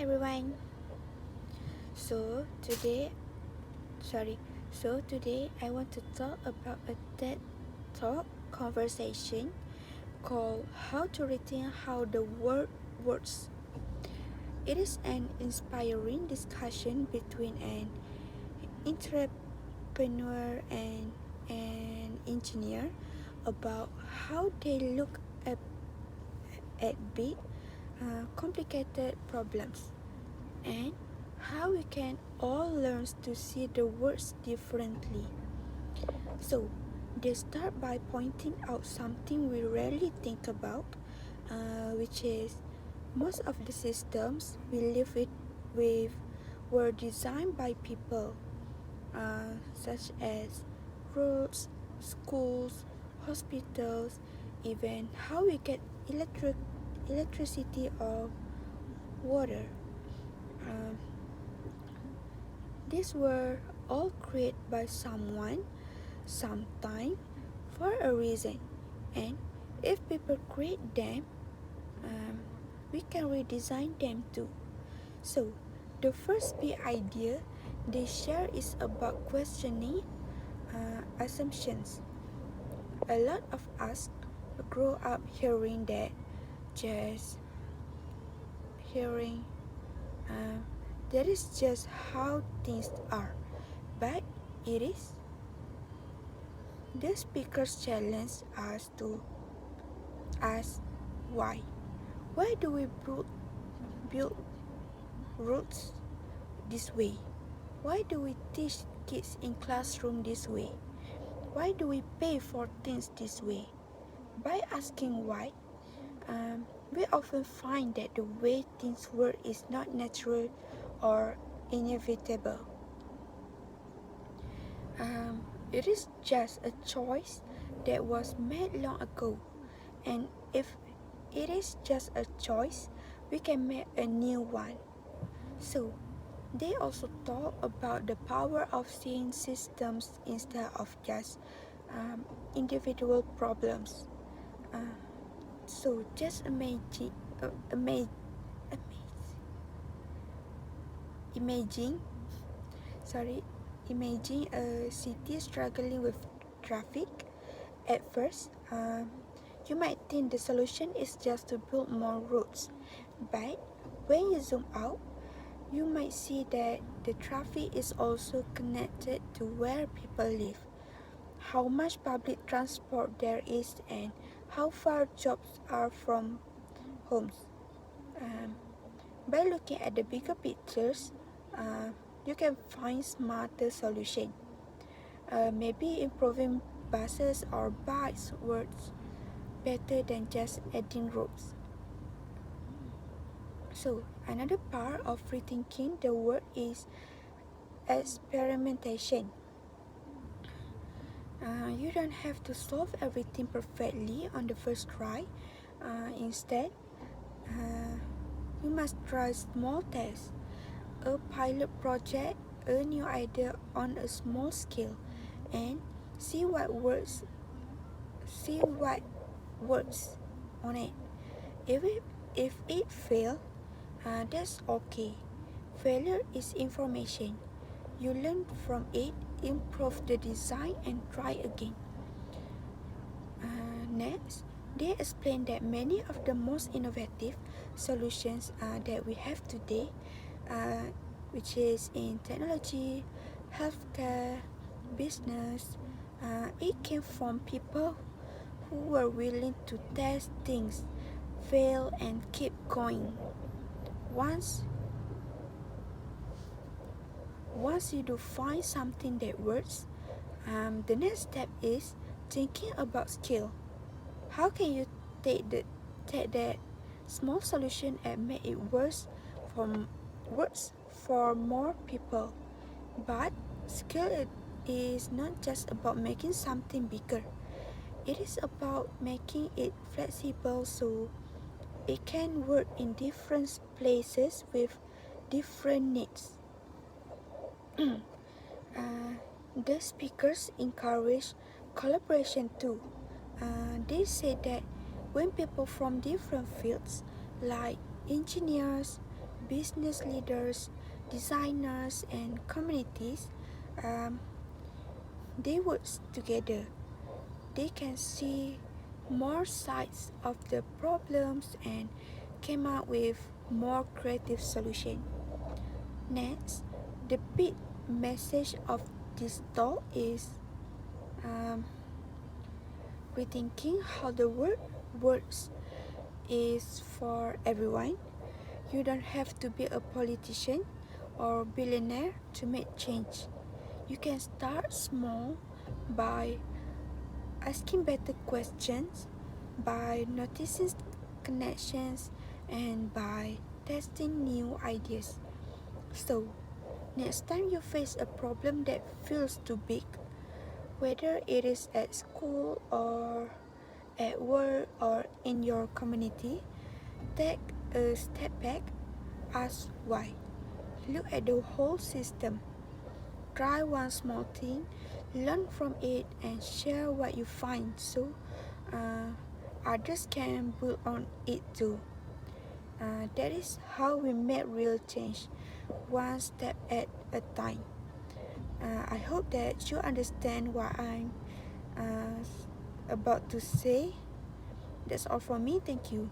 everyone. So today, sorry. So today I want to talk about a TED Talk conversation called "How to Rethink How the World Works." It is an inspiring discussion between an entrepreneur and an engineer about how they look at big, complicated problems and how we can all learn to see the words differently. So, they start by pointing out something we rarely think about, which is most of the systems we live with were designed by people, such as roads, schools, hospitals, even how we get electricity or water. Um, These were all created by someone, sometime, for a reason. And if people create them, we can redesign them too. So, the first big idea they share is about questioning assumptions. A lot of us grow up hearing that, just hearing uh, that is just how things are, but it is. The speakers challenge us to ask why. Why do we build roads this way? Why do we teach kids in classroom this way? Why do we pay for things this way? By asking why, we often find that the way things work is not natural or inevitable. It is just a choice that was made long ago, and if it is just a choice, we can make a new one. So, they also talk about the power of seeing systems instead of just individual problems. Uh, so, just imagine, sorry, imagine a city struggling with traffic. At first, you might think the solution is just to build more roads, but when you zoom out, you might see that the traffic is also connected to where people live, how much public transport there is, and how far jobs are from homes. Um, by looking at the bigger pictures, you can find smarter solutions. Maybe improving buses or bikes works better than just adding roads. So, another part of rethinking the world is experimentation. You don't have to solve everything perfectly on the first try. Instead, you must try small tests, a pilot project, a new idea on a small scale, and see what works. See what works on it. If it fails, that's okay. Failure is information. You learn from it, improve the design, and try again. Next, they explain that many of the most innovative solutions that we have today, which is in technology, healthcare, business, it came from people who were willing to test things, fail, and keep going. Once you do find something that works, the next step is thinking about scale. How can you take that small solution and make it works for more people? But scale is not just about making something bigger. It is about making it flexible so it can work in different places with different needs. The speakers encourage collaboration too. They say that when people from different fields like engineers, business leaders, designers, and communities, um, they work together. They can see more sides of the problems and came up with more creative solutions. Next, the big message of this talk is um, rethinking how the world works is for everyone. You don't have to be a politician or billionaire to make change. You can start small by asking better questions, by noticing connections, and by testing new ideas. So, next time you face a problem that feels too big, whether it is at school or at work or in your community, take a step back, ask why. Look at the whole system. Try one small thing, learn from it, and share what you find so uh, others can build on it too. That is how we make real change, one step at a time. I hope that you understand what I'm uh, about to say. That's all from me. Thank you.